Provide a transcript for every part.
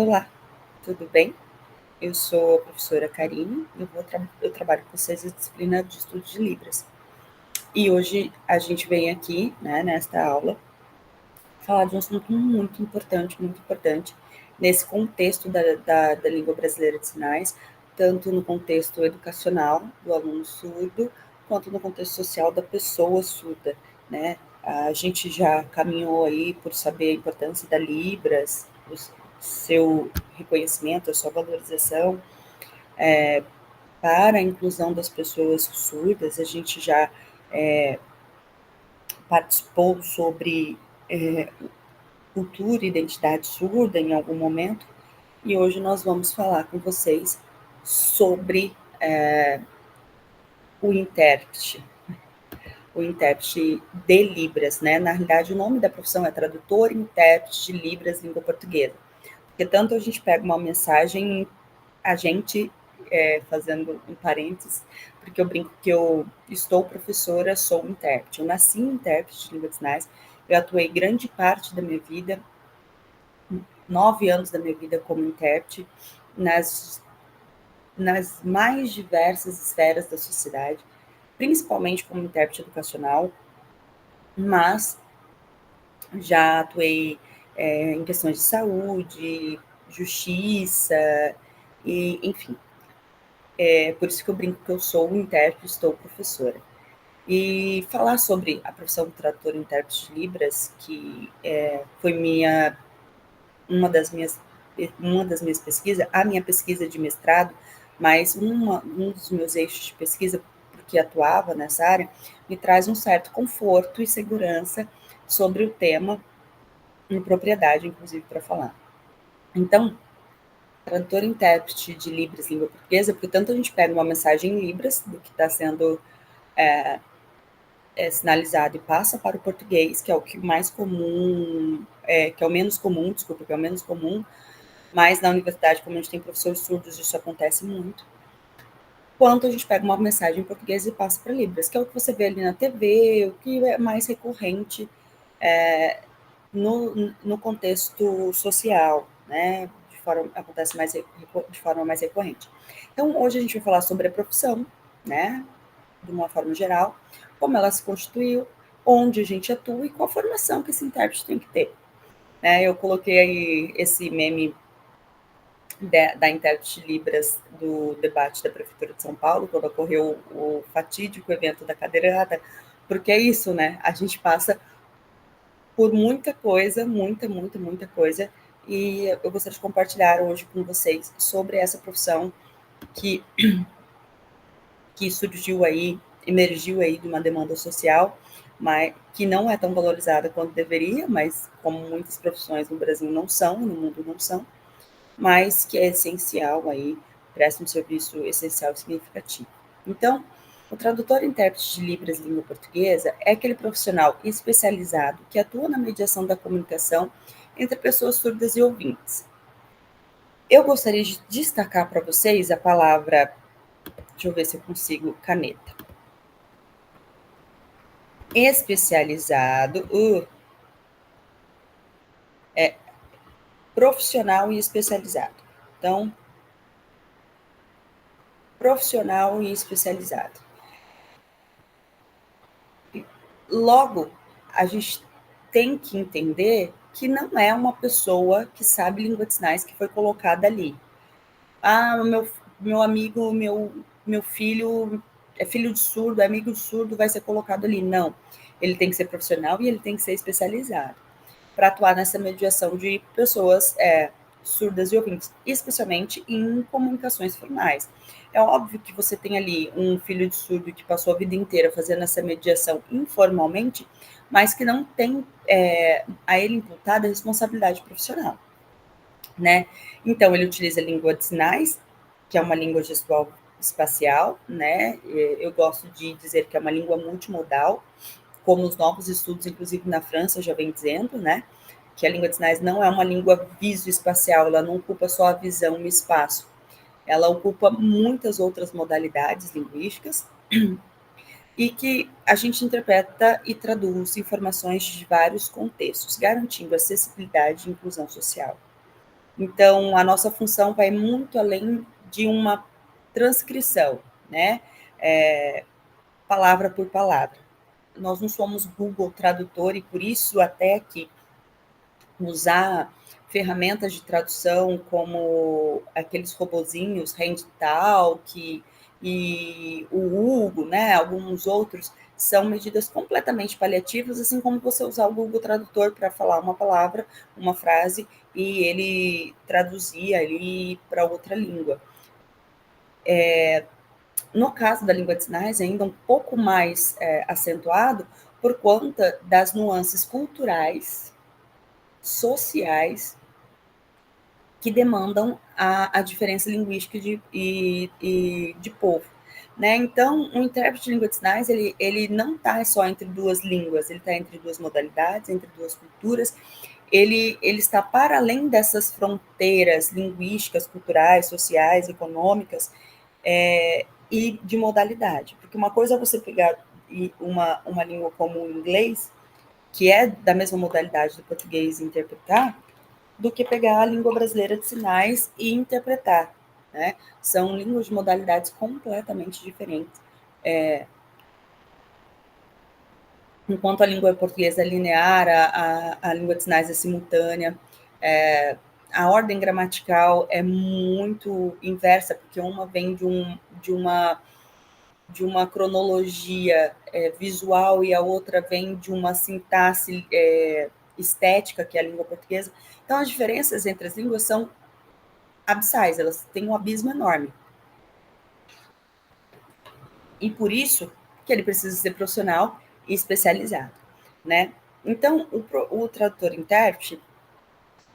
Olá, tudo bem? Eu sou a professora Karine e eu trabalho com vocês na disciplina de estudo de Libras. E hoje a gente vem aqui, né, nesta aula, falar de um assunto muito importante, nesse contexto da língua brasileira de sinais, tanto no contexto educacional do aluno surdo, quanto no contexto social da pessoa surda, né? A gente já caminhou aí por saber a importância da Libras, o seu reconhecimento, a sua valorização, para a inclusão das pessoas surdas. A gente já participou sobre cultura e identidade surda em algum momento, e hoje nós vamos falar com vocês sobre o intérprete, o intérprete de Libras, né? Na realidade, o nome da profissão é tradutor e intérprete de Libras língua portuguesa, porque tanto a gente pega uma mensagem, a gente, fazendo um parênteses, porque eu brinco que eu estou professora, sou intérprete, eu nasci intérprete de língua de sinais, eu atuei grande parte da minha vida, 9 anos da minha vida como intérprete, nas mais diversas esferas da sociedade, principalmente como intérprete educacional, mas já atuei em questões de saúde, justiça, e enfim. É por isso que eu brinco que eu sou intérprete, estou professora. E falar sobre a profissão de tradutor e intérprete de Libras, que foi uma das minhas pesquisas, a minha pesquisa de mestrado, mas um dos meus eixos de pesquisa, porque atuava nessa área, me traz um certo conforto e segurança sobre o tema e propriedade, inclusive, para falar. Então, tradutor e intérprete de Libras, língua portuguesa, porque tanto a gente pega uma mensagem em Libras, do que está sendo sinalizado, e passa para o português, que é o que mais comum, que é o menos comum, desculpa, que é o menos comum, mas na universidade, como a gente tem professores surdos, isso acontece muito. Quanto a gente pega uma mensagem em português e passa para Libras, que é o que você vê ali na TV, o que é mais recorrente no contexto social, né? Acontece de forma mais recorrente. Então, hoje a gente vai falar sobre a profissão, né? De uma forma geral, como ela se constituiu, onde a gente atua e qual formação que esse intérprete tem que ter. Né? Eu coloquei aí esse meme da intérprete Libras do debate da Prefeitura de São Paulo, quando ocorreu o fatídico evento da cadeirada, porque é isso, né? A gente passa por muita coisa, muita coisa, e eu gostaria de compartilhar hoje com vocês sobre essa profissão que surgiu aí, emergiu aí de uma demanda social, mas que não é tão valorizada quanto deveria, mas como muitas profissões no Brasil não são, no mundo não são, mas que é essencial aí, presta um serviço essencial e significativo. Então, o tradutor e intérprete de Libras língua portuguesa é aquele profissional especializado que atua na mediação da comunicação entre pessoas surdas e ouvintes. Eu gostaria de destacar para vocês a palavra, deixa eu ver se eu consigo, caneta. Especializado, profissional e especializado. Então, profissional e especializado. Logo, a gente tem que entender que não é uma pessoa que sabe língua de sinais que foi colocada ali. Ah, meu amigo, meu filho é filho de surdo, é amigo de surdo, vai ser colocado ali. Não, ele tem que ser profissional e ele tem que ser especializado para atuar nessa mediação de pessoas surdas e ouvintes, especialmente em comunicações formais. É óbvio que você tem ali um filho de surdo que passou a vida inteira fazendo essa mediação informalmente, mas que não tem a ele imputada a responsabilidade profissional, né? Então, ele utiliza a língua de sinais, que é uma língua gestual espacial, né? Eu gosto de dizer que é uma língua multimodal, como os novos estudos, inclusive na França, já vem dizendo, né? Que a língua de sinais não é uma língua visoespacial, ela não ocupa só a visão e o espaço, ela ocupa muitas outras modalidades linguísticas e que a gente interpreta e traduz informações de vários contextos, garantindo acessibilidade e inclusão social. Então, a nossa função vai muito além de uma transcrição, né? Palavra por palavra. Nós não somos Google Tradutor e por isso até que usar ferramentas de tradução como aqueles robozinhos HandTalk e o Hugo, né, alguns outros, são medidas completamente paliativas, assim como você usar o Google Tradutor para falar uma palavra, uma frase, e ele traduzir ali para outra língua. No caso da língua de sinais, é ainda um pouco mais acentuado por conta das nuances culturais, sociais, que demandam a diferença linguística de povo. Né? Então, o intérprete de língua de sinais, ele não está só entre duas línguas, ele está entre duas modalidades, entre duas culturas, ele está para além dessas fronteiras linguísticas, culturais, sociais, econômicas, e de modalidade. Porque uma coisa é você pegar uma língua como o inglês, que é da mesma modalidade do português, e interpretar, do que pegar a língua brasileira de sinais e interpretar. Né? São línguas de modalidades completamente diferentes. Enquanto a língua portuguesa é linear, a língua de sinais é simultânea, a ordem gramatical é muito inversa, porque uma vem de uma cronologia visual e a outra vem de uma sintaxe estética, que é a língua portuguesa. Então, as diferenças entre as línguas são abissais, elas têm um abismo enorme. E por isso que ele precisa ser profissional e especializado, né? Então, o tradutor-intérprete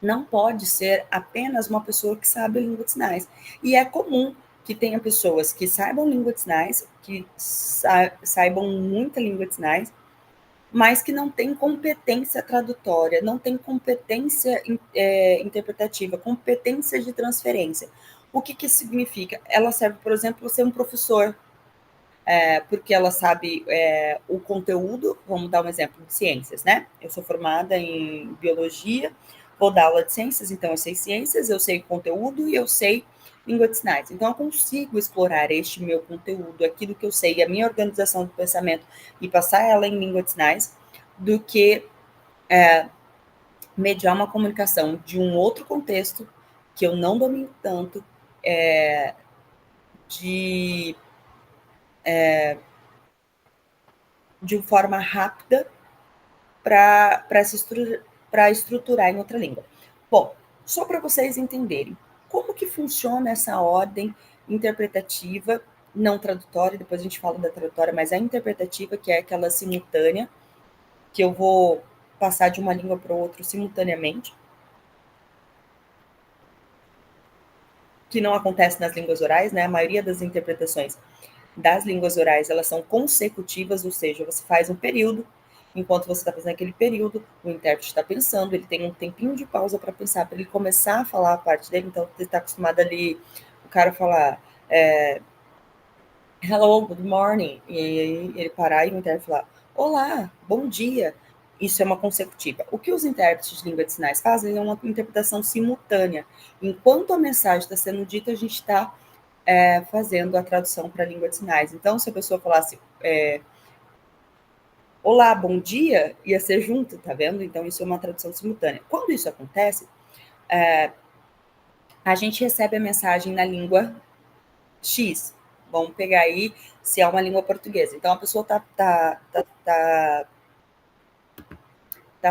não pode ser apenas uma pessoa que sabe língua de sinais. E é comum que tenha pessoas que saibam língua de sinais, que saibam muita língua de sinais, mas que não tem competência tradutória, não tem competência interpretativa, competência de transferência. O que isso significa? Ela serve, por exemplo, ser um professor, porque ela sabe o conteúdo. Vamos dar um exemplo de ciências, né? Eu sou formada em biologia, vou dar aula de ciências, então eu sei ciências, eu sei conteúdo e eu sei língua de sinais. Então eu consigo explorar este meu conteúdo, aquilo que eu sei, a minha organização do pensamento e passar ela em língua de sinais, do que mediar uma comunicação de um outro contexto que eu não domino tanto, de de forma rápida para estruturar em outra língua. Bom, só para vocês entenderem como que funciona essa ordem interpretativa, não tradutória, depois a gente fala da tradutória, mas a interpretativa, que é aquela simultânea, que eu vou passar de uma língua para outra simultaneamente, que não acontece nas línguas orais, né? A maioria das interpretações das línguas orais, elas são consecutivas, ou seja, você faz um período, enquanto você está fazendo aquele período, o intérprete está pensando, ele tem um tempinho de pausa para pensar, para ele começar a falar a parte dele. Então, você está acostumado ali, o cara falar hello, good morning, e aí ele parar e o intérprete falar olá, bom dia. Isso é uma consecutiva. O que os intérpretes de língua de sinais fazem é uma interpretação simultânea. Enquanto a mensagem está sendo dita, a gente está fazendo a tradução para a língua de sinais. Então, se a pessoa falasse olá, bom dia, ia ser junto, tá vendo? Então, isso é uma tradução simultânea. Quando isso acontece, a gente recebe a mensagem na língua X. Vamos pegar aí se é uma língua portuguesa. Então, a pessoa tá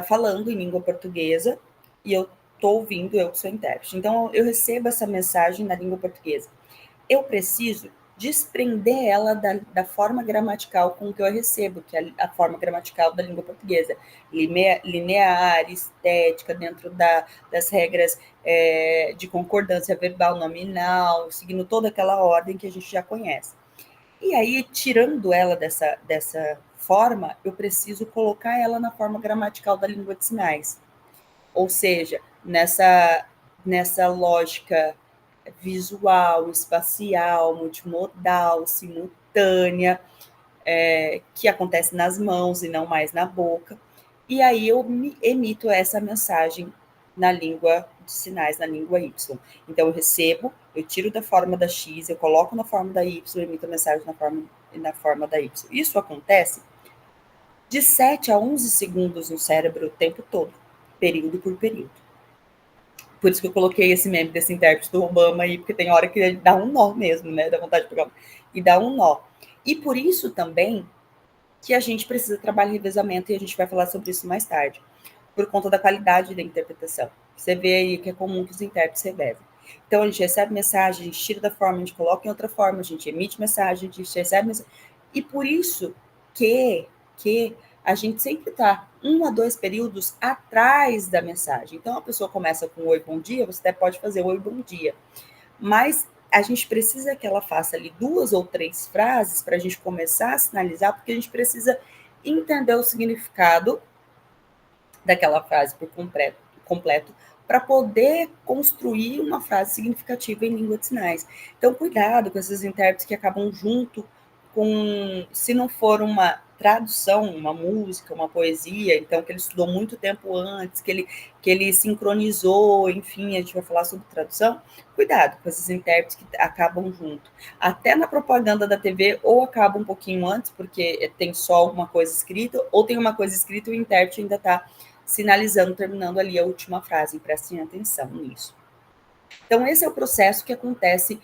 falando em língua portuguesa e eu tô ouvindo, eu que sou intérprete. Então, eu recebo essa mensagem na língua portuguesa. Eu preciso desprender ela da forma gramatical com que eu recebo, que é a forma gramatical da língua portuguesa, linear, estética, dentro das regras de concordância verbal, nominal, seguindo toda aquela ordem que a gente já conhece. E aí, tirando ela dessa forma, eu preciso colocar ela na forma gramatical da língua de sinais. Ou seja, nessa lógica visual, espacial, multimodal, simultânea, que acontece nas mãos e não mais na boca. E aí eu emito essa mensagem na língua de sinais, na língua Y. Então, eu recebo, eu tiro da forma da X, eu coloco na forma da Y, eu emito a mensagem na forma da Y. Isso acontece de 7 a 11 segundos no cérebro o tempo todo, período por período. Por isso que eu coloquei esse meme desse intérprete do Obama aí, porque tem hora que ele dá um nó mesmo, né? Dá vontade de pegar e dá um nó. E por isso também que a gente precisa trabalhar em revezamento, e a gente vai falar sobre isso mais tarde, por conta da qualidade da interpretação. Você vê aí que é comum que os intérpretes revezem. Então, a gente recebe mensagem, a gente tira da forma, a gente coloca em outra forma, a gente emite mensagem, a gente recebe mensagem. E por isso que a gente sempre está 1 a 2 períodos atrás da mensagem. Então, a pessoa começa com oi, bom dia, você até pode fazer oi, bom dia. Mas a gente precisa que ela faça ali 2 ou 3 frases para a gente começar a sinalizar, porque a gente precisa entender o significado daquela frase por completo para poder construir uma frase significativa em língua de sinais. Então, cuidado com esses intérpretes que acabam junto com, se não for uma tradução, uma música, uma poesia, então que ele estudou muito tempo antes, que ele sincronizou, enfim, a gente vai falar sobre tradução. Cuidado com esses intérpretes que acabam junto. Até na propaganda da TV, ou acaba um pouquinho antes, porque tem só alguma coisa escrita, ou tem uma coisa escrita e o intérprete ainda está sinalizando, terminando ali a última frase. Prestem atenção nisso. Então, esse é o processo que acontece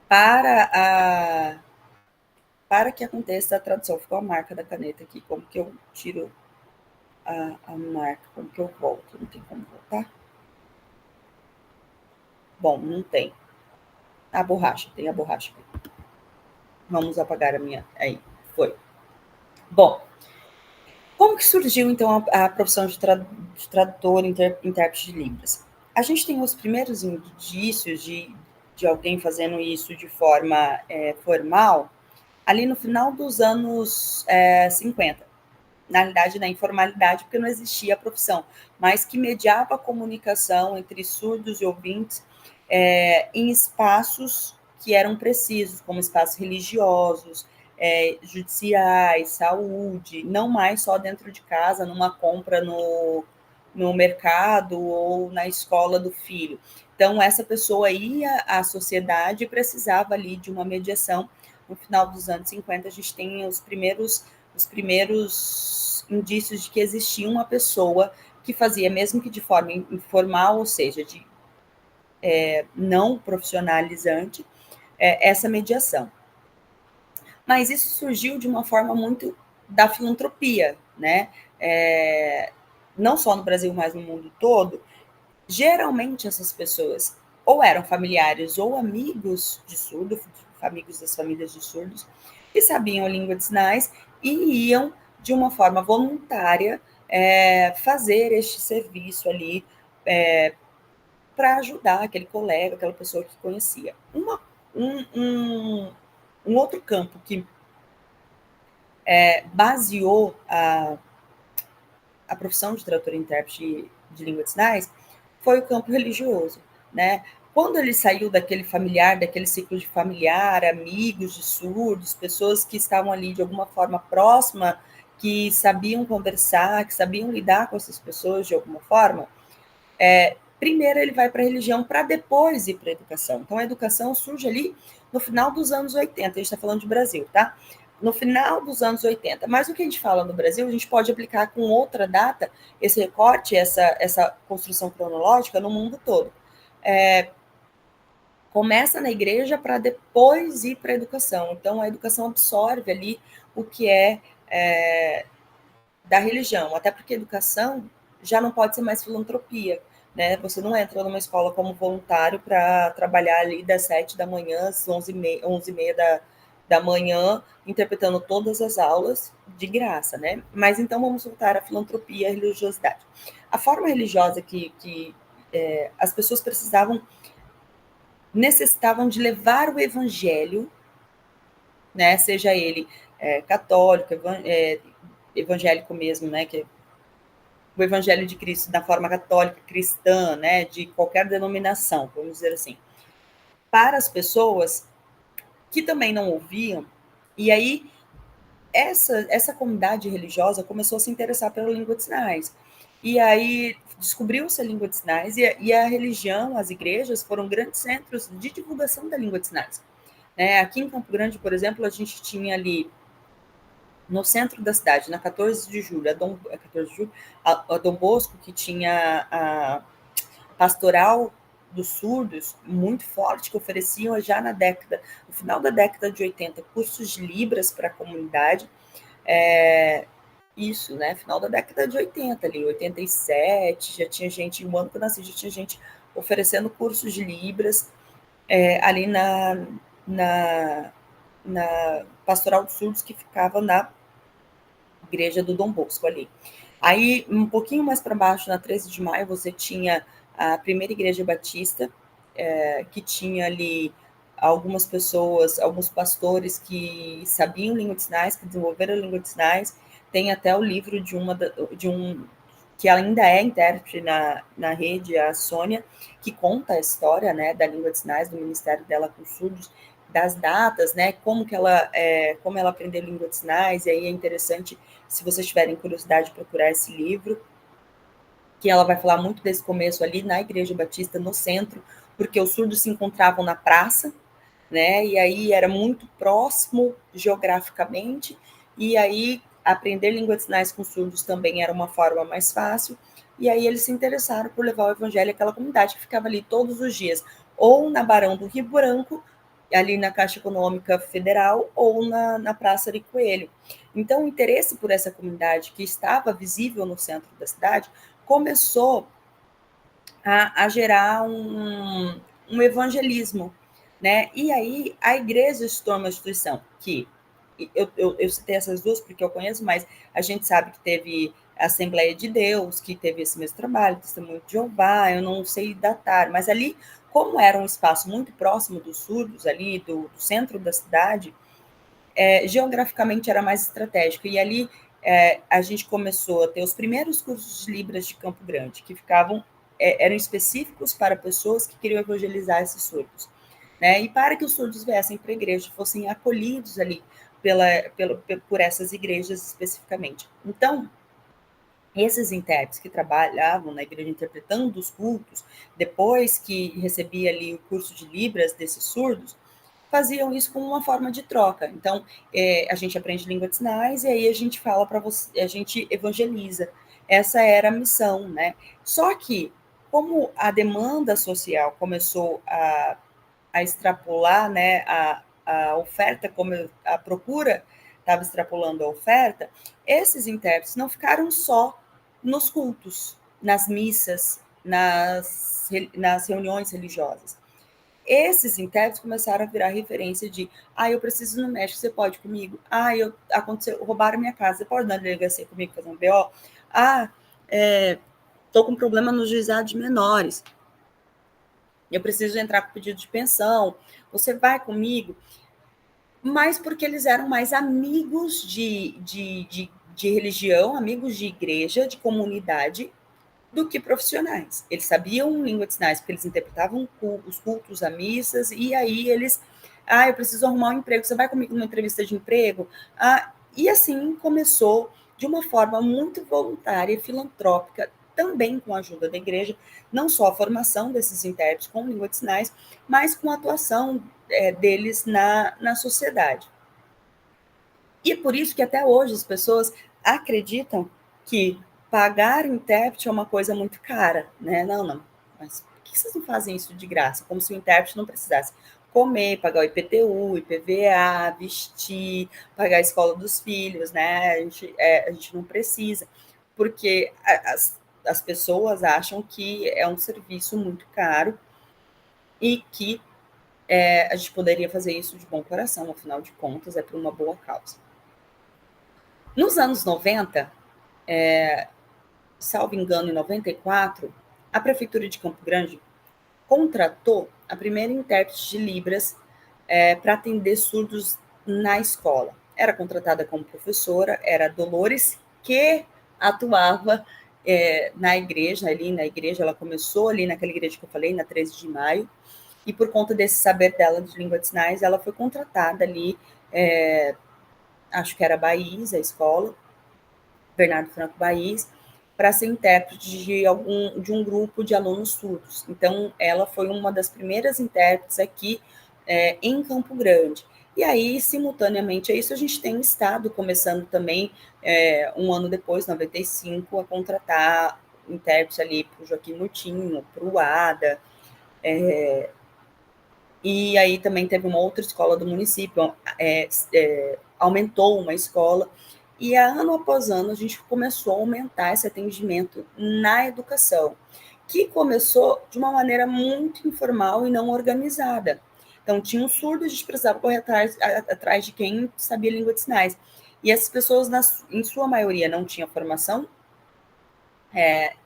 para que aconteça a tradução. Ficou a marca da caneta aqui. Como que eu tiro a marca? Como que eu volto? Não tem como voltar? Bom, não tem. A borracha, tem a borracha. Vamos apagar a minha. Aí, foi. Bom, como que surgiu, então, a profissão de tradutor, intérprete de Libras? A gente tem os primeiros indícios de alguém fazendo isso de forma formal ali no final dos anos 50. Na realidade, na informalidade, porque não existia a profissão, mas que mediava a comunicação entre surdos e ouvintes em espaços que eram precisos, como espaços religiosos, judiciais, saúde, não mais só dentro de casa, numa compra no mercado ou na escola do filho. Então, essa pessoa ia à sociedade e precisava ali de uma mediação. No final dos anos 50, a gente tem os primeiros indícios de que existia uma pessoa que fazia, mesmo que de forma informal, ou seja, de não profissionalizante, essa mediação. Mas isso surgiu de uma forma muito da filantropia, né? Não só no Brasil, mas no mundo todo. Geralmente essas pessoas ou eram familiares ou amigos de surdo, amigos das famílias de surdos, que sabiam a língua de sinais e iam de uma forma voluntária fazer este serviço ali para ajudar aquele colega, aquela pessoa que conhecia. Um outro campo que baseou a profissão de tradutor e intérprete de língua de sinais foi o campo religioso, né? Quando ele saiu daquele familiar, daquele ciclo de familiar, amigos de surdos, pessoas que estavam ali de alguma forma próxima, que sabiam conversar, que sabiam lidar com essas pessoas de alguma forma, primeiro ele vai para a religião para depois ir para a educação. Então, a educação surge ali no final dos anos 80, a gente está falando de Brasil, tá? No final dos anos 80. Mas o que a gente fala no Brasil, a gente pode aplicar com outra data, esse recorte, essa construção cronológica no mundo todo. Começa na igreja para depois ir para a educação. Então, a educação absorve ali o que da religião, até porque a educação já não pode ser mais filantropia, né? Você não entra numa escola como voluntário para trabalhar ali das 7 da manhã às 11h30 da manhã, interpretando todas as aulas de graça, né? Mas então vamos voltar à filantropia e à religiosidade. A forma religiosa que as pessoas necessitavam de levar o evangelho, né? Seja ele católico, evangélico mesmo, né? Que o Evangelho de Cristo da forma católica, cristã, né, de qualquer denominação, vamos dizer assim, para as pessoas que também não ouviam, e aí essa comunidade religiosa começou a se interessar pela língua de sinais. e aí descobriu-se a língua de sinais, e a religião, as igrejas foram grandes centros de divulgação da língua de sinais. Aqui em Campo Grande, por exemplo, a gente tinha ali no centro da cidade, na 14 de julho, a Dom Bosco, que tinha a pastoral dos surdos muito forte, que ofereciam já no final da década de 80, cursos de Libras para a comunidade. Isso, né? Final da década de 80, ali, 87, já tinha gente, no ano que eu nasci, já tinha gente oferecendo cursos de Libras ali na Pastoral dos Surdos, que ficava na igreja do Dom Bosco ali. Aí, um pouquinho mais para baixo, na 13 de maio, você tinha a primeira igreja batista, que tinha ali algumas pessoas, alguns pastores que sabiam língua de sinais, que desenvolveram a língua de sinais. Tem até o livro de um que ainda é intérprete na rede, a Sônia, que conta a história, né, da língua de sinais, do ministério dela com surdos, das datas, né, como ela aprendeu língua de sinais. E aí é interessante, se vocês tiverem curiosidade, procurar esse livro, que ela vai falar muito desse começo ali na Igreja Batista, no centro, porque os surdos se encontravam na praça, né? E aí era muito próximo geograficamente, e aí aprender língua de sinais com surdos também era uma forma mais fácil. E aí eles se interessaram por levar o evangelho àquela comunidade que ficava ali todos os dias, ou na Barão do Rio Branco, ali na Caixa Econômica Federal, ou na Praça de Coelho. Então, o interesse por essa comunidade, que estava visível no centro da cidade, começou a gerar um evangelismo, né? E aí a igreja se torna uma instituição que eu citei essas duas porque eu conheço, mas a gente sabe que teve a Assembleia de Deus, que teve esse mesmo trabalho, Testemunho de Jeová, eu não sei datar, mas ali, como era um espaço muito próximo dos surdos, ali do centro da cidade, geograficamente era mais estratégico. E ali a gente começou a ter os primeiros cursos de Libras de Campo Grande, que eram específicos para pessoas que queriam evangelizar esses surdos. Né? E para que os surdos viessem para a igreja, fossem acolhidos ali por essas igrejas especificamente. Então, esses intérpretes que trabalhavam na igreja interpretando os cultos, depois que recebia ali o curso de Libras desses surdos, faziam isso como uma forma de troca. Então, a gente aprende língua de sinais e aí a gente fala para você, a gente evangeliza. Essa era a missão, né? Só que, como a demanda social começou a extrapolar, né, a oferta, como a procura estava extrapolando a oferta, esses intérpretes não ficaram só nos cultos, nas missas, nas reuniões religiosas. Esses intérpretes começaram a virar referência de eu preciso ir no México, você pode ir comigo? Roubaram minha casa, você pode ir na delegacia comigo fazer um BO? Estou com problema no juizado de menores, eu preciso entrar com pedido de pensão, você vai comigo? Mas porque eles eram mais amigos de religião, amigos de igreja, de comunidade, do que profissionais. Eles sabiam língua de sinais, porque eles interpretavam os cultos, as missas, e aí eles, eu preciso arrumar um emprego, você vai comigo numa entrevista de emprego? E assim começou, de uma forma muito voluntária e filantrópica, também com a ajuda da igreja, não só a formação desses intérpretes com língua de sinais, mas com a atuação deles na sociedade. E é por isso que até hoje as pessoas acreditam que pagar intérprete é uma coisa muito cara, né? Não, mas por que vocês não fazem isso de graça? Como se o intérprete não precisasse comer, pagar o IPTU, IPVA, vestir, pagar a escola dos filhos, né? A gente não precisa, porque as pessoas acham que é um serviço muito caro e que a gente poderia fazer isso de bom coração, afinal de contas, é por uma boa causa. Nos anos 90, salvo engano, em 94, a Prefeitura de Campo Grande contratou a primeira intérprete de Libras para atender surdos na escola. Era contratada como professora, era Dolores, que atuava na igreja, ela começou ali naquela igreja que eu falei, na 13 de maio, e por conta desse saber dela de língua de sinais, ela foi contratada ali, acho que era Baís, a escola, Bernardo Franco Baís, para ser intérprete de um grupo de alunos surdos. Então, ela foi uma das primeiras intérpretes aqui em Campo Grande. E aí, simultaneamente a isso, a gente tem o Estado começando também, um ano depois, 95, a contratar intérprete ali para o Joaquim Murtinho, para o ADA, e aí também teve uma outra escola do município, aumentou uma escola, e ano após ano a gente começou a aumentar esse atendimento na educação, que começou de uma maneira muito informal e não organizada. Então, tinha um surdo, a gente precisava correr atrás de quem sabia língua de sinais. E essas pessoas, em sua maioria, não tinham formação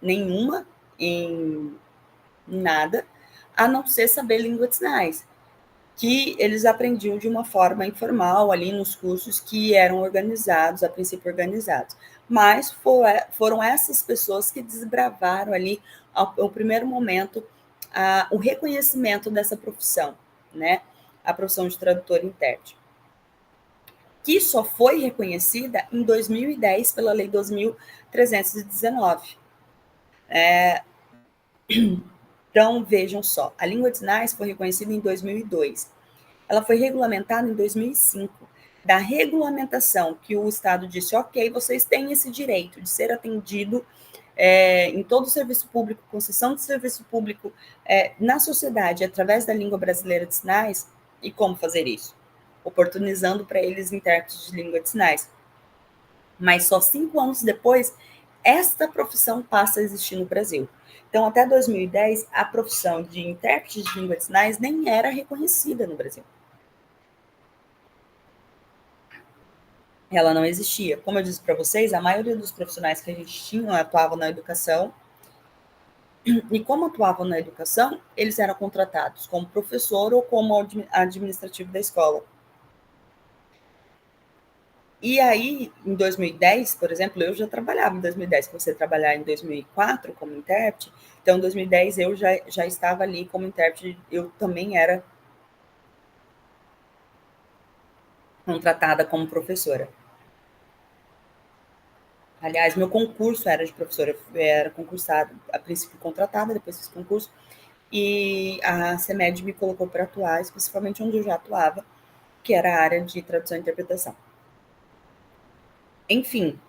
nenhuma em nada, a não ser saber língua de sinais, que eles aprendiam de uma forma informal ali nos cursos que eram organizados, a princípio organizados. Mas foram essas pessoas que desbravaram ali, ao primeiro momento, o reconhecimento dessa profissão, né? A profissão de tradutor e intérprete, que só foi reconhecida em 2010 pela Lei 2.319. Então, vejam só, a língua de sinais foi reconhecida em 2002. Ela foi regulamentada em 2005. Da regulamentação que o Estado disse, ok, vocês têm esse direito de ser atendido em todo o serviço público, concessão de serviço público na sociedade, através da língua brasileira de sinais. E como fazer isso? Oportunizando para eles intérpretes de língua de sinais. Mas só 5 anos depois, esta profissão passa a existir no Brasil. Então, até 2010, a profissão de intérprete de língua de sinais nem era reconhecida no Brasil. Ela não existia. Como eu disse para vocês, a maioria dos profissionais que a gente tinha atuavam na educação, e como atuavam na educação, eles eram contratados como professor ou como administrativo da escola. E aí, em 2010, por exemplo, eu já trabalhava em 2010, comecei a trabalhar em 2004 como intérprete, então em 2010 eu já estava ali como intérprete, eu também era contratada como professora. Aliás, meu concurso era de professora, eu era concursada, a princípio contratada, depois fiz concurso, e a CEMED me colocou para atuar, especificamente onde eu já atuava, que era a área de tradução e interpretação. Enfim,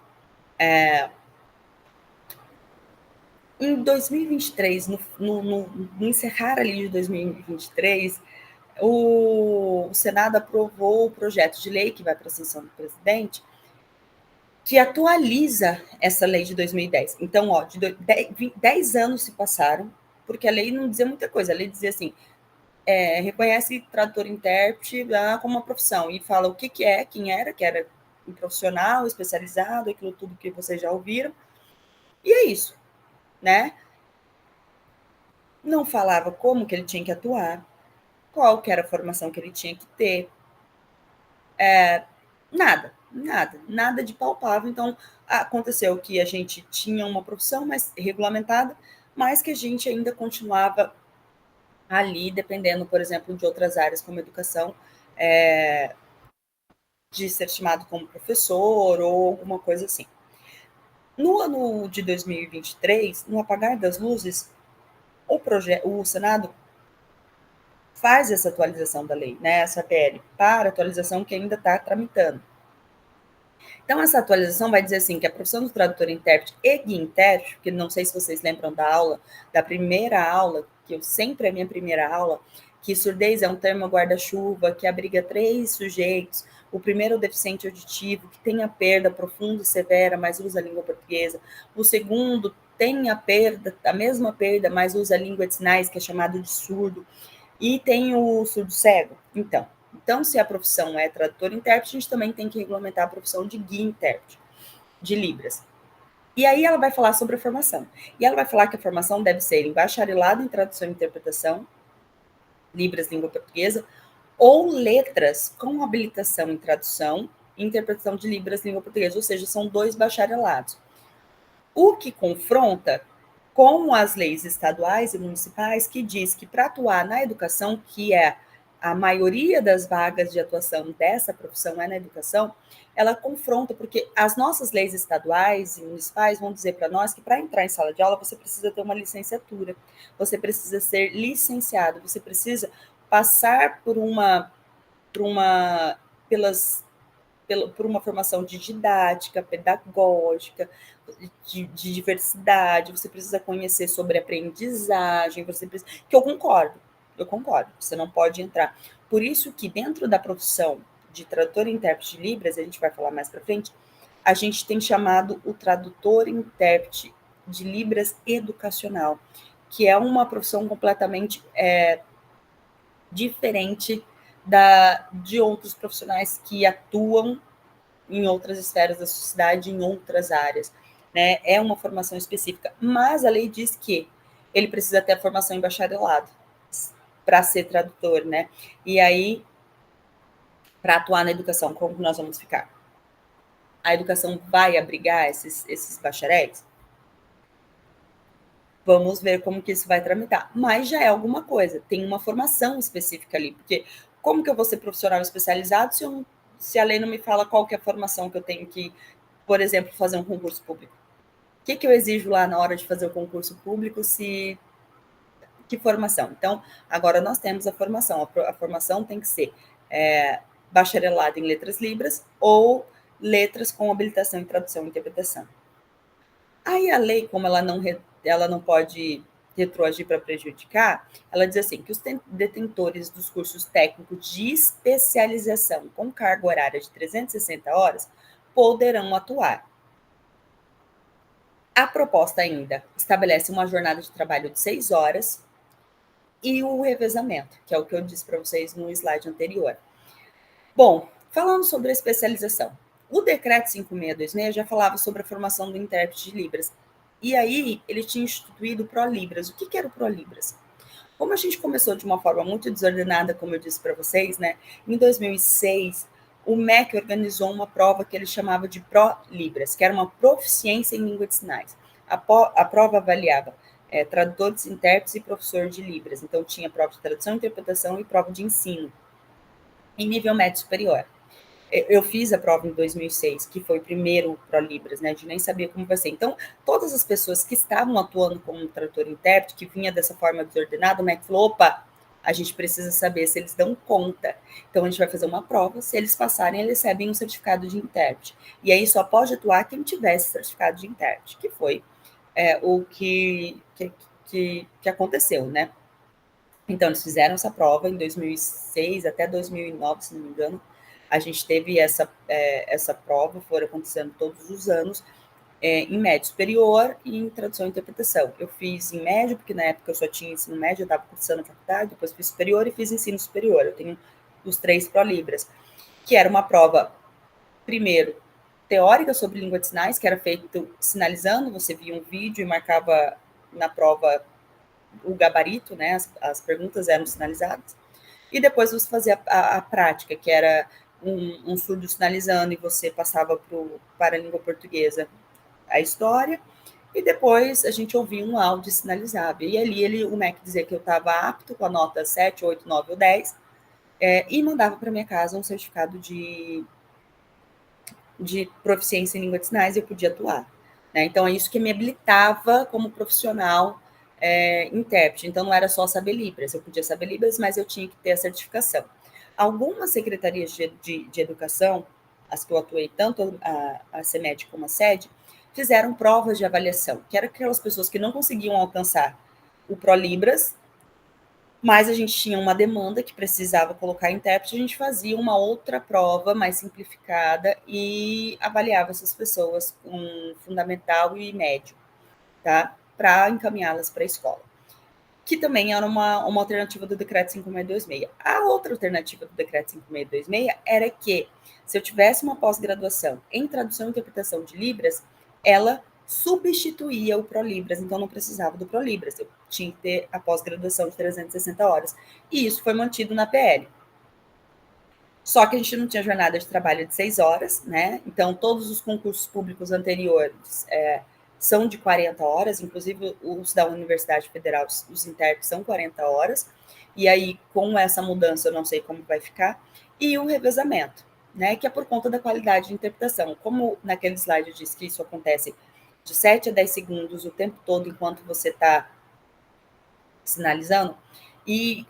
em 2023, no encerrar ali de 2023, o Senado aprovou o projeto de lei que vai para a sanção do presidente, que atualiza essa lei de 2010. Então, 10 anos se passaram, porque a lei não dizia muita coisa, a lei dizia assim, reconhece tradutor e intérprete como uma profissão, e fala o que é, quem era, que era um profissional especializado, aquilo tudo que vocês já ouviram, e é isso, né? Não falava como que ele tinha que atuar, qual que era a formação que ele tinha que ter, nada de palpável. Então, aconteceu que a gente tinha uma profissão mais regulamentada, mas que a gente ainda continuava ali, dependendo, por exemplo, de outras áreas como educação, de ser estimado como professor ou alguma coisa assim. No ano de 2023, no apagar das luzes, o Senado faz essa atualização da lei, né, essa PL, para atualização que ainda está tramitando. Então, essa atualização vai dizer assim, que a profissão do tradutor e intérprete e guia intérprete, que não sei se vocês lembram da aula, da primeira aula, que eu sempre é minha primeira aula, que surdez é um termo guarda-chuva, que abriga 3 sujeitos. O primeiro é o deficiente auditivo, que tem a perda profunda e severa, mas usa a língua portuguesa. O segundo tem a mesma perda, mas usa a língua de sinais, que é chamado de surdo. E tem o surdo cego. Então, se a profissão é tradutor e intérprete, a gente também tem que regulamentar a profissão de guia intérprete, de Libras. E aí ela vai falar sobre a formação. E ela vai falar que a formação deve ser em bacharelado em tradução e interpretação, Libras, língua portuguesa, ou letras com habilitação em tradução e interpretação de Libras, língua portuguesa, ou seja, são 2 bacharelados. O que confronta com as leis estaduais e municipais que diz que para atuar na educação, que é a maioria das vagas de atuação dessa profissão é na educação, ela confronta, porque as nossas leis estaduais e municipais vão dizer para nós que para entrar em sala de aula você precisa ter uma licenciatura, você precisa ser licenciado, você precisa passar pelas por uma formação de didática, pedagógica, de diversidade, você precisa conhecer sobre aprendizagem, você precisa, que eu concordo, você não pode entrar. Por isso que dentro da profissão de tradutor e intérprete de Libras, a gente vai falar mais para frente, a gente tem chamado o tradutor e intérprete de Libras educacional, que é uma profissão completamente diferente de outros profissionais que atuam em outras esferas da sociedade, em outras áreas. Né? É uma formação específica, mas a lei diz que ele precisa ter a formação em bacharelado para ser tradutor, né? E aí, para atuar na educação, como nós vamos ficar? A educação vai abrigar esses bacharéis? Vamos ver como que isso vai tramitar. Mas já é alguma coisa, tem uma formação específica ali, porque como que eu vou ser profissional especializado se a lei não me fala qual que é a formação que eu tenho que, por exemplo, fazer um concurso público? O que eu exijo lá na hora de fazer o concurso público? Que formação? Então, agora nós temos a formação. A formação tem que ser bacharelado em letras libras ou letras com habilitação em tradução e interpretação. Aí a lei, como ela não pode retroagir para prejudicar, ela diz assim, que os detentores dos cursos técnicos de especialização com carga horária de 360 horas poderão atuar. A proposta ainda estabelece uma jornada de trabalho de 6 horas e o revezamento, que é o que eu disse para vocês no slide anterior. Bom, falando sobre a especialização, o decreto 5626 já falava sobre a formação do intérprete de Libras. E aí, ele tinha instituído o ProLibras. O que era o ProLibras? Como a gente começou de uma forma muito desordenada, como eu disse para vocês, né? Em 2006, o MEC organizou uma prova que ele chamava de ProLibras, que era uma proficiência em língua de sinais. A prova avaliava tradutores, intérpretes e professor de Libras. Então, tinha prova de tradução, interpretação e prova de ensino em nível médio superior. Eu fiz a prova em 2006, que foi o primeiro ProLibras, né? De nem saber como vai ser. Então, todas as pessoas que estavam atuando como tradutor e intérprete, que vinha dessa forma desordenada, o MEC falou, opa, a gente precisa saber se eles dão conta. Então, a gente vai fazer uma prova, se eles passarem, eles recebem um certificado de intérprete. E aí só pode atuar quem tivesse certificado de intérprete, que foi o que aconteceu, né? Então, eles fizeram essa prova em 2006 até 2009, se não me engano. A gente teve essa prova, foram acontecendo todos os anos, em médio superior e em tradução e interpretação. Eu fiz em médio, porque na época eu só tinha ensino médio, eu estava cursando a faculdade, depois fiz superior e fiz ensino superior. Eu tenho os 3 ProLibras, que era uma prova, primeiro, teórica sobre língua de sinais, que era feito sinalizando, você via um vídeo e marcava na prova o gabarito, né? As perguntas eram sinalizadas. E depois você fazia a prática, que era um surdo sinalizando e você passava para a língua portuguesa a história. E depois a gente ouvia um áudio sinalizado. E ali o MEC dizia que eu estava apto com a nota 7, 8, 9 ou 10 e mandava para minha casa um certificado de proficiência em língua de sinais e eu podia atuar. Né? Então, é isso que me habilitava como profissional intérprete. Então, não era só saber Libras, eu podia saber Libras, mas eu tinha que ter a certificação. Algumas secretarias de educação, as que eu atuei, tanto a CEMED como a SED, fizeram provas de avaliação, que eram aquelas pessoas que não conseguiam alcançar o ProLibras, mas a gente tinha uma demanda que precisava colocar intérprete, a gente fazia uma outra prova mais simplificada e avaliava essas pessoas com fundamental e médio, tá? Para encaminhá-las para a escola. Que também era uma alternativa do decreto 5626. A outra alternativa do decreto 5626 era que, se eu tivesse uma pós-graduação em tradução e interpretação de Libras, ela substituía o ProLibras, então não precisava do ProLibras, eu tinha que ter a pós-graduação de 360 horas. E isso foi mantido na PL. Só que a gente não tinha jornada de trabalho de 6 horas, né? Então, todos os concursos públicos anteriores são de 40 horas, inclusive os da Universidade Federal, os intérpretes são 40 horas, e aí com essa mudança eu não sei como vai ficar, e o revezamento, né, que é por conta da qualidade de interpretação. Como naquele slide eu disse que isso acontece de 7 a 10 segundos o tempo todo enquanto você está sinalizando, e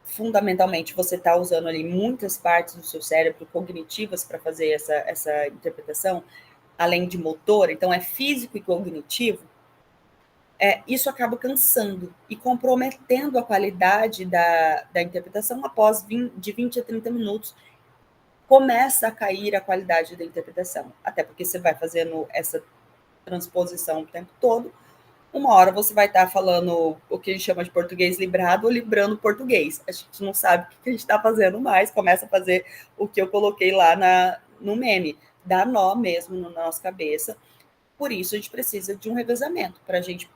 fundamentalmente você está usando ali muitas partes do seu cérebro cognitivas para fazer essa interpretação, além de motor, então é físico e cognitivo, isso acaba cansando e comprometendo a qualidade da interpretação após de 20 a 30 minutos. Começa a cair a qualidade da interpretação, até porque você vai fazendo essa transposição o tempo todo. Uma hora você vai estar falando o que a gente chama de português librado ou librando português. A gente não sabe o que a gente está fazendo mais, começa a fazer o que eu coloquei lá no meme. Dá nó mesmo na nossa cabeça. Por isso, a gente precisa de um revezamento, para a gente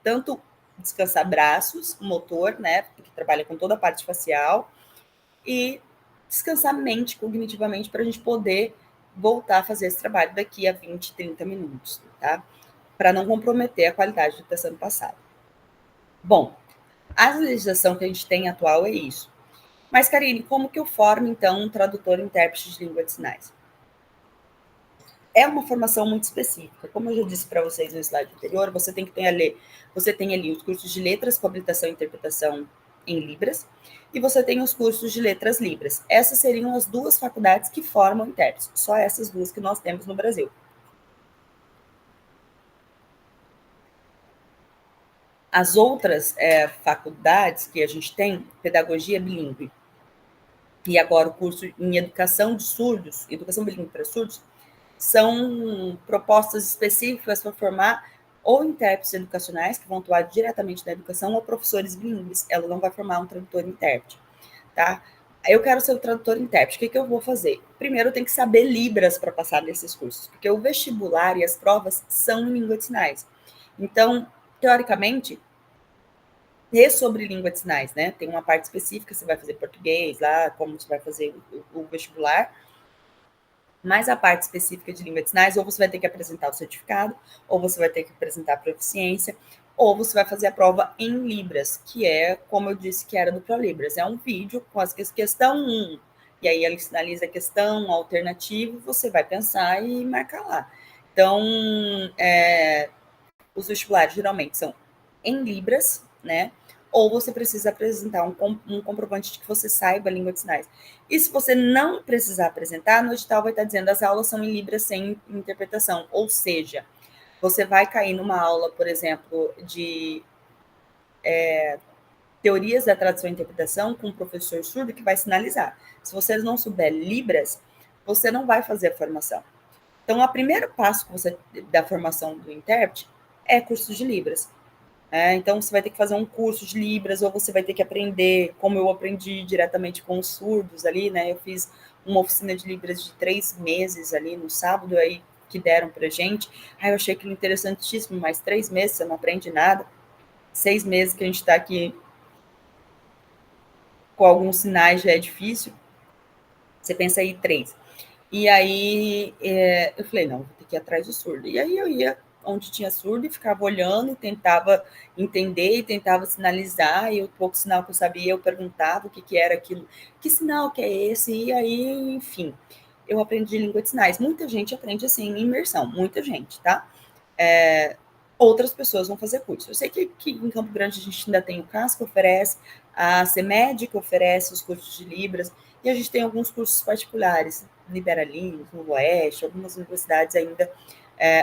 tanto descansar braços, motor, né, porque trabalha com toda a parte facial, e descansar mente cognitivamente para a gente poder voltar a fazer esse trabalho daqui a 20, 30 minutos, tá? Para não comprometer a qualidade do que está sendo passado. Bom, a legislação que a gente tem atual é isso. Mas, Karine, como que eu formo, então, um tradutor e intérprete de língua de sinais? É uma formação muito específica. Como eu já disse para vocês no slide anterior, você tem ali os cursos de letras com habilitação e interpretação em Libras, e você tem os cursos de letras Libras. Essas seriam as duas faculdades que formam intérpretes, só essas duas que nós temos no Brasil. As outras faculdades que a gente tem, pedagogia bilíngue, e agora o curso em educação de surdos, educação bilíngue para surdos, são propostas específicas para formar ou intérpretes educacionais, que vão atuar diretamente na educação, ou professores bilíngues. Ela não vai formar um tradutor e intérprete, tá? Eu quero ser o tradutor e intérprete. O que eu vou fazer? Primeiro, eu tenho que saber Libras para passar nesses cursos, porque o vestibular e as provas são em língua de sinais. Então, teoricamente, sobre língua de sinais, né? Tem uma parte específica, você vai fazer português lá, como você vai fazer o vestibular, mas a parte específica de língua de sinais, ou você vai ter que apresentar o certificado, ou você vai ter que apresentar a proficiência, ou você vai fazer a prova em Libras, que é, como eu disse que era do ProLibras, é um vídeo com as questão 1, e aí ele sinaliza a questão, a alternativa, você vai pensar e marcar lá. Então, os vestibulares geralmente são em Libras, né? Ou você precisa apresentar um comprovante de que você saiba a língua de sinais. E se você não precisar apresentar, no edital vai estar dizendo as aulas são em Libras sem interpretação. Ou seja, você vai cair numa aula, por exemplo, de teorias da tradução e interpretação com um professor surdo que vai sinalizar. Se você não souber Libras, você não vai fazer a formação. Então, o primeiro passo da formação do intérprete é curso de Libras. Então, você vai ter que fazer um curso de Libras, ou você vai ter que aprender, como eu aprendi diretamente com os surdos ali, né? Eu fiz uma oficina de Libras de 3 meses ali no sábado, aí que deram pra gente. Aí eu achei aquilo interessantíssimo, mas 3 meses você não aprende nada. 6 meses que a gente está aqui com alguns sinais já é difícil. Você pensa aí 3. E aí eu falei, não, vou ter que ir atrás do surdo. E aí eu ia onde tinha surdo e ficava olhando, tentava entender e tentava sinalizar, e o pouco sinal que eu sabia, eu perguntava o que era aquilo, que sinal que é esse, e aí, enfim, eu aprendi língua de sinais. Muita gente aprende assim, em imersão, muita gente, tá? Outras pessoas vão fazer curso. Eu sei que em Campo Grande a gente ainda tem o CAS, que oferece, a CEMED, que oferece os cursos de Libras, e a gente tem alguns cursos particulares, Liberalins, no Oeste, algumas universidades ainda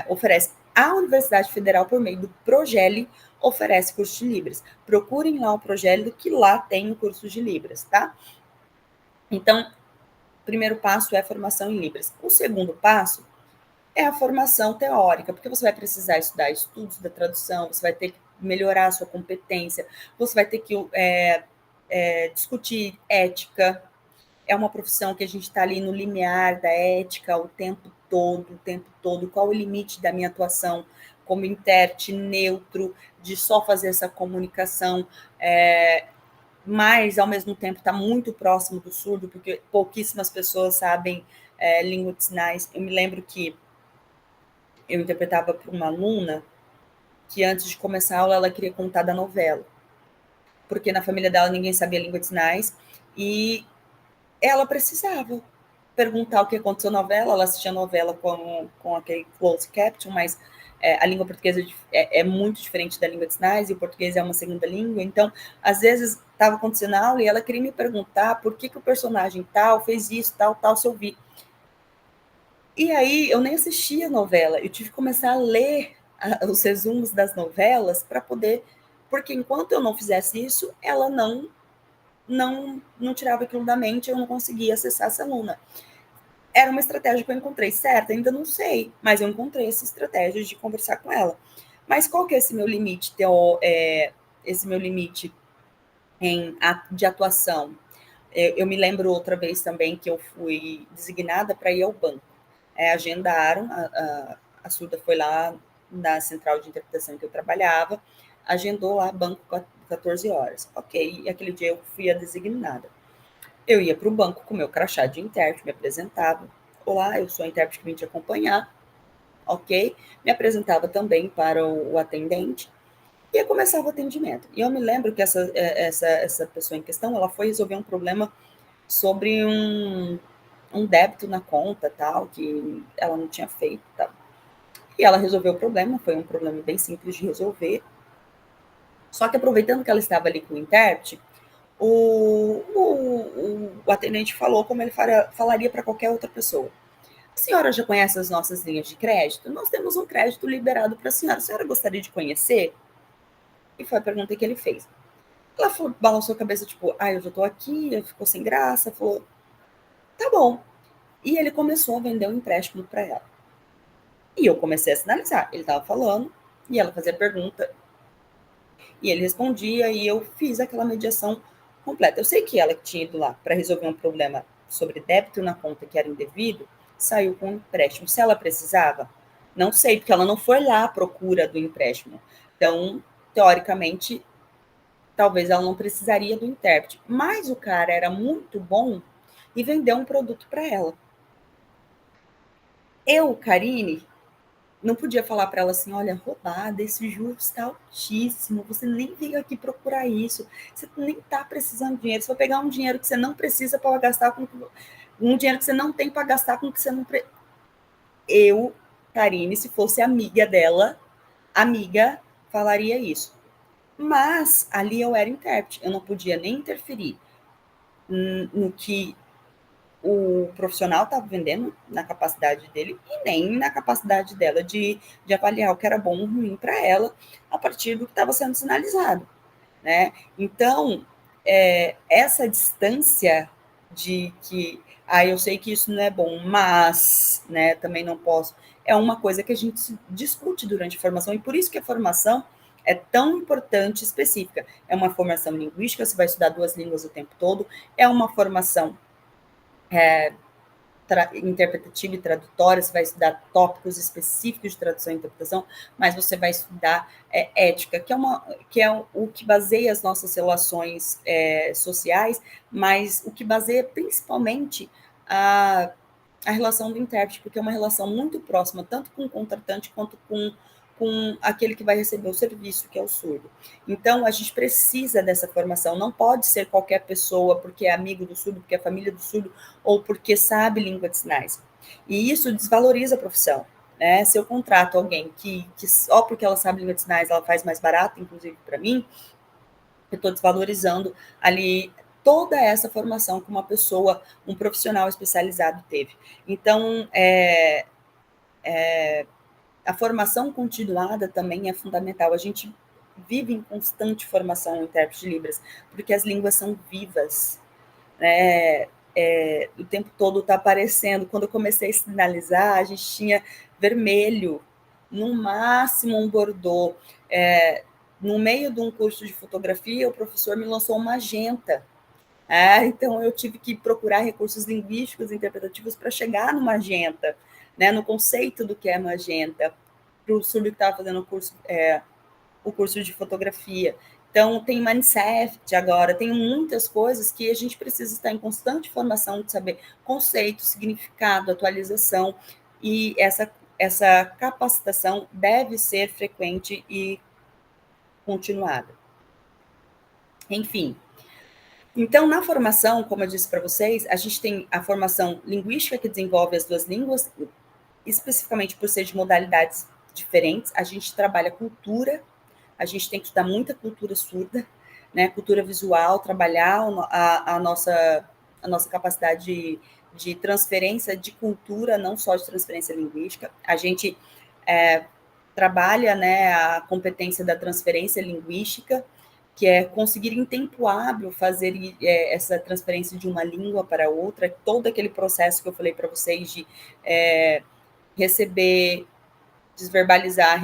oferecem. A Universidade Federal, por meio do Progeli, oferece curso de Libras. Procurem lá o Progeli, que lá tem o curso de Libras, tá? Então, o primeiro passo é a formação em Libras. O segundo passo é a formação teórica, porque você vai precisar estudar estudos da tradução, você vai ter que melhorar a sua competência, você vai ter que discutir ética. É uma profissão que a gente está ali no limiar da ética o tempo todo. Qual o limite da minha atuação como intérprete neutro, de só fazer essa comunicação, mas ao mesmo tempo está muito próximo do surdo, porque pouquíssimas pessoas sabem língua de sinais. Eu me lembro que eu interpretava para uma aluna que antes de começar a aula ela queria contar da novela, porque na família dela ninguém sabia língua de sinais e ela precisava perguntar o que aconteceu na novela. Ela assistia a novela com aquele closed caption, mas a língua portuguesa é muito diferente da língua de sinais e o português é uma segunda língua. Então, às vezes, estava acontecendo a aula e ela queria me perguntar por que o personagem tal fez isso, tal, se eu vi. E aí, eu nem assistia a novela, eu tive que começar a ler os resumos das novelas para poder... Porque enquanto eu não fizesse isso, ela não tirava aquilo da mente, eu não conseguia acessar essa aluna. Era uma estratégia que eu encontrei certa, ainda não sei, mas eu encontrei essa estratégia de conversar com ela. Mas qual que é esse meu limite, esse meu limite de atuação? Eu me lembro outra vez também que eu fui designada para ir ao banco. Agendaram, a surda foi lá na central de interpretação que eu trabalhava, agendou lá banco 14 horas. Ok, e aquele dia eu fui a designada. Eu ia para o banco com meu crachá de intérprete, me apresentava. Olá, eu sou a intérprete que vim te acompanhar. Ok? Me apresentava também para o atendente e começava o atendimento. E eu me lembro que essa pessoa em questão, ela foi resolver um problema sobre um débito na conta, tal, que ela não tinha feito, tal. E ela resolveu o problema, foi um problema bem simples de resolver. Só que aproveitando que ela estava ali com o intérprete, o atendente falou como ele falaria para qualquer outra pessoa. A senhora já conhece as nossas linhas de crédito? Nós temos um crédito liberado para a senhora. A senhora gostaria de conhecer? E foi a pergunta que ele fez. Ela falou, balançou a cabeça, tipo, eu já estou aqui, ficou sem graça, falou, tá bom. E ele começou a vender um empréstimo para ela. E eu comecei a sinalizar. Ele estava falando, e ela fazia pergunta, e ele respondia, e eu fiz aquela mediação completa. Eu sei que ela que tinha ido lá para resolver um problema sobre débito na conta que era indevido, saiu com um empréstimo. Se ela precisava, não sei, porque ela não foi lá à procura do empréstimo. Então, teoricamente, talvez ela não precisaria do intérprete. Mas o cara era muito bom e vendeu um produto para ela. Eu, Karine, não podia falar para ela assim, olha, roubada, esse juros está altíssimo, você nem veio aqui procurar isso, você nem está precisando de dinheiro, você vai pegar um dinheiro que você não precisa para gastar com um dinheiro que você não tem para gastar com o que você não precisa. Eu, Karine, se fosse amiga dela, falaria isso. Mas ali eu era intérprete, eu não podia nem interferir no que o profissional estava vendendo, na capacidade dele, e nem na capacidade dela de avaliar o que era bom ou ruim para ela, a partir do que estava sendo sinalizado, né? Então, essa distância de que, eu sei que isso não é bom, mas, né, também não posso, é uma coisa que a gente discute durante a formação, e por isso que a formação é tão importante e específica. É uma formação linguística, você vai estudar 2 línguas o tempo todo, é uma formação interpretativa e tradutória, você vai estudar tópicos específicos de tradução e interpretação, mas você vai estudar ética, que é o que baseia as nossas relações sociais, mas o que baseia principalmente a relação do intérprete, porque é uma relação muito próxima, tanto com o contratante quanto com aquele que vai receber o serviço, que é o surdo. Então, a gente precisa dessa formação, não pode ser qualquer pessoa porque é amigo do surdo, porque é família do surdo, ou porque sabe língua de sinais. E isso desvaloriza a profissão, né? Se eu contrato alguém que só porque ela sabe língua de sinais, ela faz mais barato, inclusive para mim, eu estou desvalorizando ali toda essa formação que uma pessoa, um profissional especializado teve. Então, a formação continuada também é fundamental. A gente vive em constante formação no intérprete de Libras, porque as línguas são vivas, né? O tempo todo está aparecendo. Quando eu comecei a sinalizar, a gente tinha vermelho, no máximo um bordô. No meio de um curso de fotografia, o professor me lançou um magenta. Então eu tive que procurar recursos linguísticos e interpretativos para chegar no magenta, né, no conceito do que é magenta, para o surdo que estava fazendo o curso de fotografia. Então, tem Manifest agora, tem muitas coisas que a gente precisa estar em constante formação de saber conceito, significado, atualização, e essa capacitação deve ser frequente e continuada. Enfim, então, na formação, como eu disse para vocês, a gente tem a formação linguística, que desenvolve as duas línguas, especificamente por ser de modalidades diferentes. A gente trabalha cultura, a gente tem que estudar muita cultura surda, né? Cultura visual, trabalhar a nossa capacidade de transferência de cultura, não só de transferência linguística. A gente trabalha, né, a competência da transferência linguística, que é conseguir em tempo hábil fazer essa transferência de uma língua para outra, todo aquele processo que eu falei para vocês de receber, desverbalizar,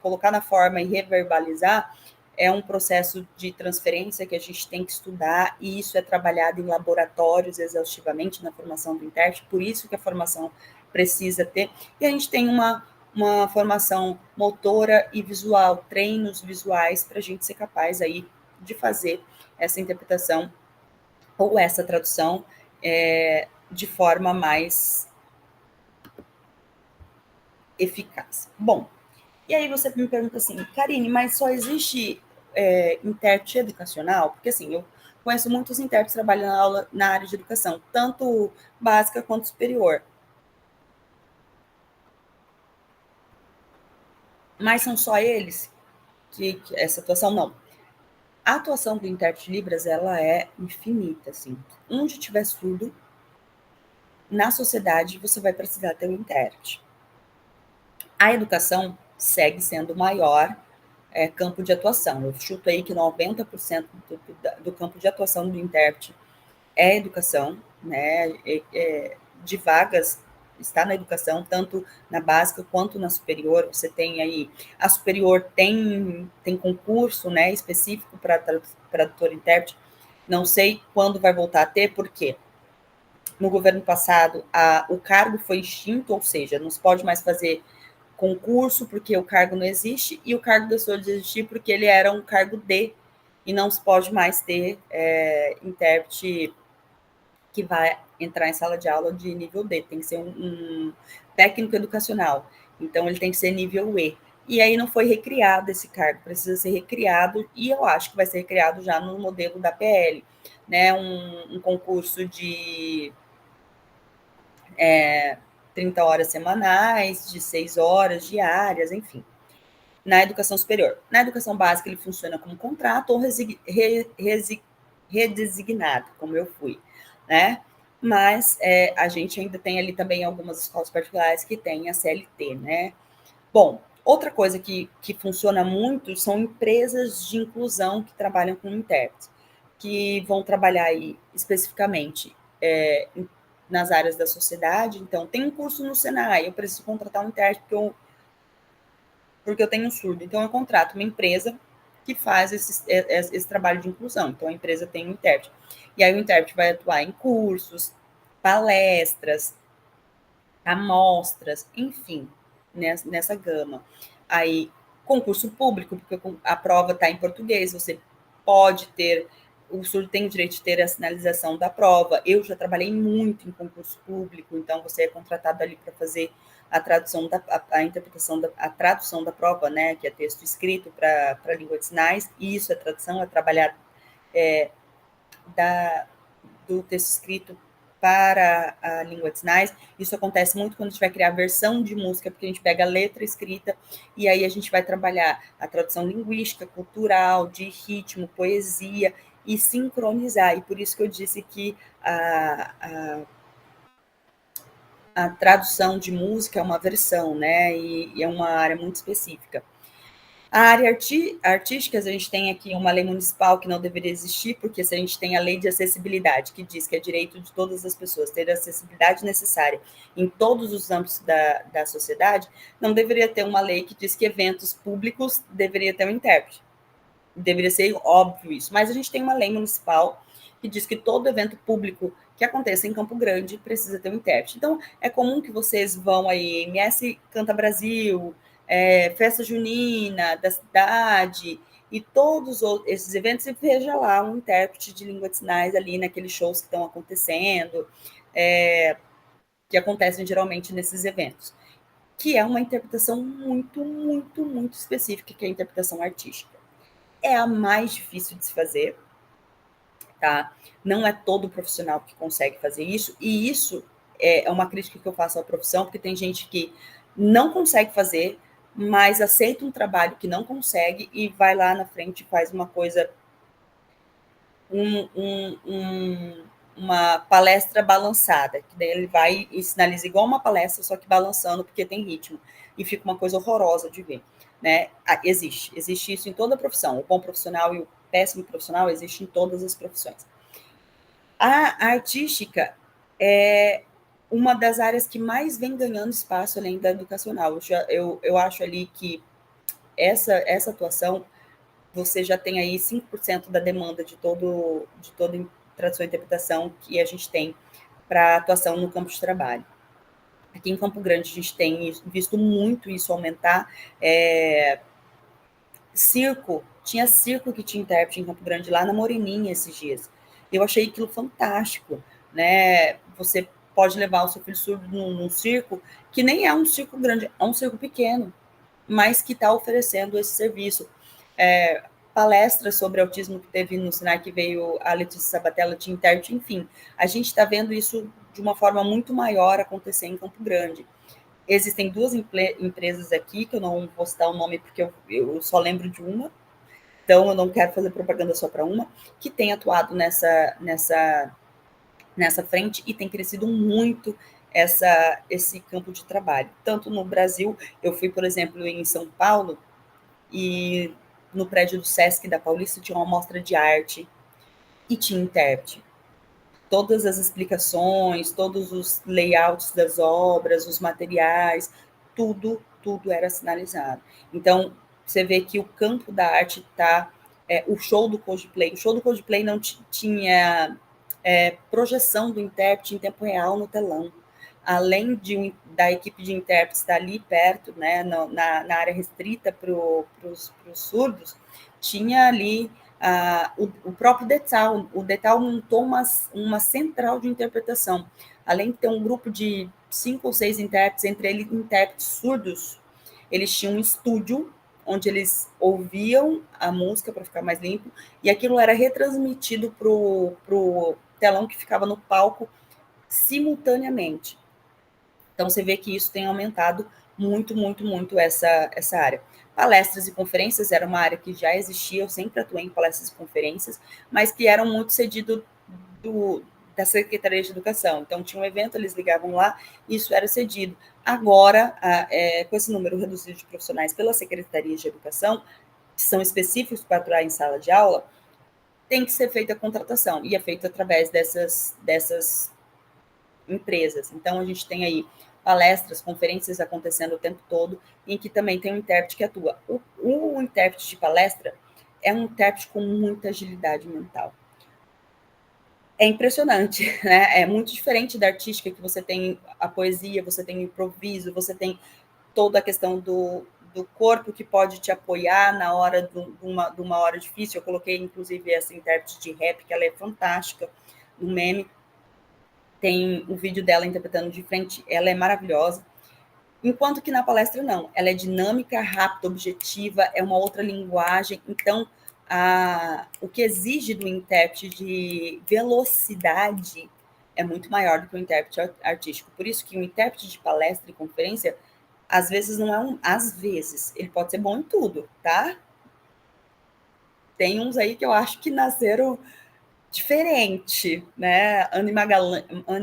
colocar na forma e reverbalizar, é um processo de transferência que a gente tem que estudar, e isso é trabalhado em laboratórios exaustivamente na formação do intérprete, por isso que a formação precisa ter, e a gente tem uma formação motora e visual, treinos visuais, para a gente ser capaz aí de fazer essa interpretação ou essa tradução de forma mais eficaz. Bom, e aí você me pergunta assim, Karine, mas só existe intérprete educacional? Porque assim, eu conheço muitos intérpretes que trabalham na área de educação, tanto básica quanto superior. Mas são só eles que essa atuação? Não. A atuação do intérprete Libras, ela é infinita, assim. Onde tiver surdo, na sociedade, você vai precisar ter um intérprete. A educação segue sendo o maior campo de atuação. Eu chuto aí que 90% do campo de atuação do intérprete é educação, né? De vagas está na educação, tanto na básica quanto na superior. Você tem aí, a superior tem concurso, né, específico para tradutor e intérprete. Não sei quando vai voltar a ter, porque no governo passado o cargo foi extinto, ou seja, não se pode mais fazer concurso porque o cargo não existe, e o cargo deixou de existir porque ele era um cargo D, e não se pode mais ter intérprete que vai entrar em sala de aula de nível D, tem que ser um técnico educacional, então ele tem que ser nível E. E aí não foi recriado esse cargo, precisa ser recriado, e eu acho que vai ser recriado já no modelo da PL, né? Um concurso de 30 horas semanais, de 6 horas diárias, enfim. Na educação superior. Na educação básica, ele funciona como contrato ou redesignado, como eu fui, né? Mas a gente ainda tem ali também algumas escolas particulares que têm a CLT, né? Bom, outra coisa que funciona muito são empresas de inclusão que trabalham com intérpretes, que vão trabalhar aí especificamente nas áreas da sociedade. Então, tem um curso no Senai, eu preciso contratar um intérprete porque eu tenho um surdo. Então, eu contrato uma empresa que faz esse trabalho de inclusão. Então, a empresa tem um intérprete. E aí, o intérprete vai atuar em cursos, palestras, amostras, enfim, nessa gama. Aí, concurso público, porque a prova está em português, você pode ter, o surdo tem o direito de ter a sinalização da prova. Eu já trabalhei muito em concurso público, então você é contratado ali para fazer a tradução a interpretação a tradução da prova, né, que é texto escrito para a língua de sinais. E isso é tradução, é trabalhar do texto escrito para a língua de sinais. Isso acontece muito quando a gente vai criar versão de música, porque a gente pega a letra escrita e aí a gente vai trabalhar a tradução linguística, cultural, de ritmo, poesia e sincronizar. E por isso que eu disse que a tradução de música é uma versão, né? E é uma área muito específica. A área artística, a gente tem aqui uma lei municipal que não deveria existir, porque se a gente tem a lei de acessibilidade, que diz que é direito de todas as pessoas ter a acessibilidade necessária em todos os âmbitos da sociedade, não deveria ter uma lei que diz que eventos públicos deveria ter um intérprete. Deveria ser óbvio isso. Mas a gente tem uma lei municipal que diz que todo evento público que aconteça em Campo Grande precisa ter um intérprete. Então, é comum que vocês vão aí, MS Canta Brasil, Festa Junina da cidade, e todos esses eventos, e veja lá um intérprete de língua de sinais ali naqueles shows que estão acontecendo, que acontecem geralmente nesses eventos. que é uma interpretação muito, muito, muito específica, que é a interpretação artística. É a mais difícil de se fazer, tá? Não é todo profissional que consegue fazer isso, e isso é uma crítica que eu faço à profissão, porque tem gente que não consegue fazer, mas aceita um trabalho que não consegue e vai lá na frente e faz uma coisa, uma palestra balançada, que daí ele vai e sinaliza igual uma palestra, só que balançando, porque tem ritmo, e fica uma coisa horrorosa de ver, né? Existe isso em toda a profissão, o bom profissional e o péssimo profissional existe em todas as profissões. A artística é uma das áreas que mais vem ganhando espaço além da educacional. Eu acho ali que essa atuação, você já tem aí 5% da demanda de toda tradução e interpretação que a gente tem para atuação no campo de trabalho. Aqui em Campo Grande a gente tem visto muito isso aumentar. Tinha circo que tinha intérprete em Campo Grande, lá na Moreninha esses dias. Eu achei aquilo fantástico, né? Você pode levar o seu filho surdo num circo, que nem é um circo grande, é um circo pequeno, mas que está oferecendo esse serviço. Palestras sobre autismo que teve no Sinai, que veio a Letícia Sabatella de intérprete, enfim. A gente está vendo isso de uma forma muito maior acontecer em Campo Grande. Existem duas empresas aqui, que eu não vou citar o nome porque eu só lembro de uma, então eu não quero fazer propaganda só para uma, que tem atuado nessa frente e tem crescido muito esse campo de trabalho. Tanto no Brasil, eu fui, por exemplo, em São Paulo, e no prédio do Sesc da Paulista tinha uma mostra de arte e tinha intérprete. Todas as explicações, todos os layouts das obras, os materiais, tudo era sinalizado. Então, você vê que o campo da arte está... o show do Coldplay não tinha projeção do intérprete em tempo real no telão. Além da equipe de intérpretes estar ali perto, né, na área restrita para os surdos, tinha ali o próprio Detal. O Detal montou uma central de interpretação. Além de ter um grupo de 5 ou 6 intérpretes, entre eles intérpretes surdos, eles tinham um estúdio onde eles ouviam a música para ficar mais limpo, e aquilo era retransmitido para o telão que ficava no palco simultaneamente. Então, você vê que isso tem aumentado muito, muito, muito essa área. Palestras e conferências era uma área que já existia, eu sempre atuei em palestras e conferências, mas que eram muito cedido da Secretaria de Educação. Então, tinha um evento, eles ligavam lá, e isso era cedido. Agora, com esse número reduzido de profissionais pela Secretaria de Educação, que são específicos para atuar em sala de aula, tem que ser feita a contratação, e é feita através dessas empresas. Então, a gente tem aí palestras, conferências acontecendo o tempo todo, em que também tem um intérprete que atua. O intérprete de palestra é um intérprete com muita agilidade mental. É impressionante, né? É muito diferente da artística, que você tem a poesia, você tem o improviso, você tem toda a questão do corpo que pode te apoiar na hora de uma hora difícil. Eu coloquei, inclusive, essa intérprete de rap, que ela é fantástica, no meme. Tem o vídeo dela interpretando de frente, ela é maravilhosa. Enquanto que na palestra não, ela é dinâmica, rápida, objetiva, é uma outra linguagem. Então, o que exige do intérprete de velocidade é muito maior do que o intérprete artístico. Por isso que o intérprete de palestra e conferência, às vezes não é às vezes, ele pode ser bom em tudo, tá? Tem uns aí que eu acho que nasceram diferente, né? Anne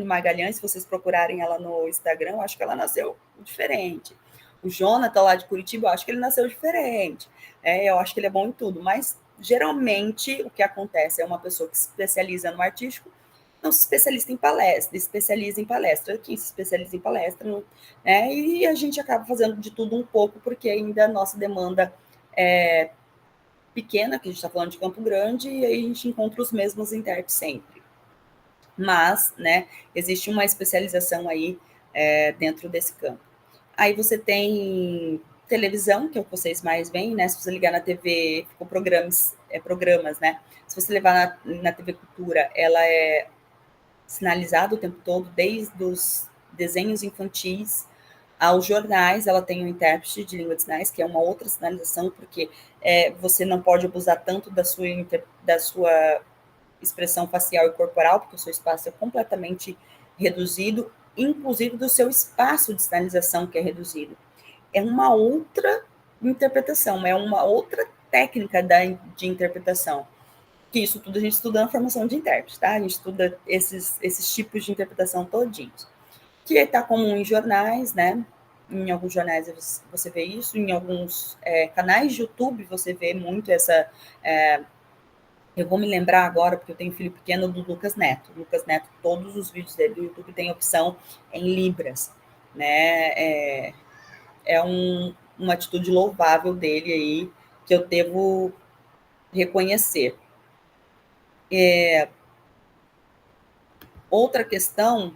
Magalhães, se vocês procurarem ela no Instagram, eu acho que ela nasceu diferente. O Jonathan, lá de Curitiba, eu acho que ele nasceu diferente. Eu acho que ele é bom em tudo, mas geralmente o que acontece é uma pessoa que se especializa no artístico, não se especializa em palestra. Quem se especializa em palestra, né? E a gente acaba fazendo de tudo um pouco, porque ainda a nossa demanda é pequena, que a gente está falando de Campo Grande, e aí a gente encontra os mesmos intérpretes sempre. Mas, né, existe uma especialização aí dentro desse campo. Aí você tem televisão, que é o que vocês mais veem, né? Se você ligar na TV, ficam programas, né? Se você levar na TV Cultura, ela é sinalizada o tempo todo, desde os desenhos infantis Aos jornais, ela tem um intérprete de língua de sinais, que é uma outra sinalização, porque você não pode abusar tanto da sua expressão facial e corporal, porque o seu espaço é completamente reduzido, inclusive do seu espaço de sinalização, que é reduzido. É uma outra interpretação, é uma outra técnica de interpretação. Que isso tudo a gente estuda na formação de intérprete, tá? A gente estuda esses tipos de interpretação todinhos. Que está comum em jornais, né? Em alguns jornais você vê isso, em alguns canais de YouTube você vê muito essa. Eu vou me lembrar agora, porque eu tenho um filho pequeno, do Lucas Neto. O Lucas Neto, todos os vídeos dele do YouTube têm opção em Libras, né? Uma atitude louvável dele aí, que eu devo reconhecer. Outra questão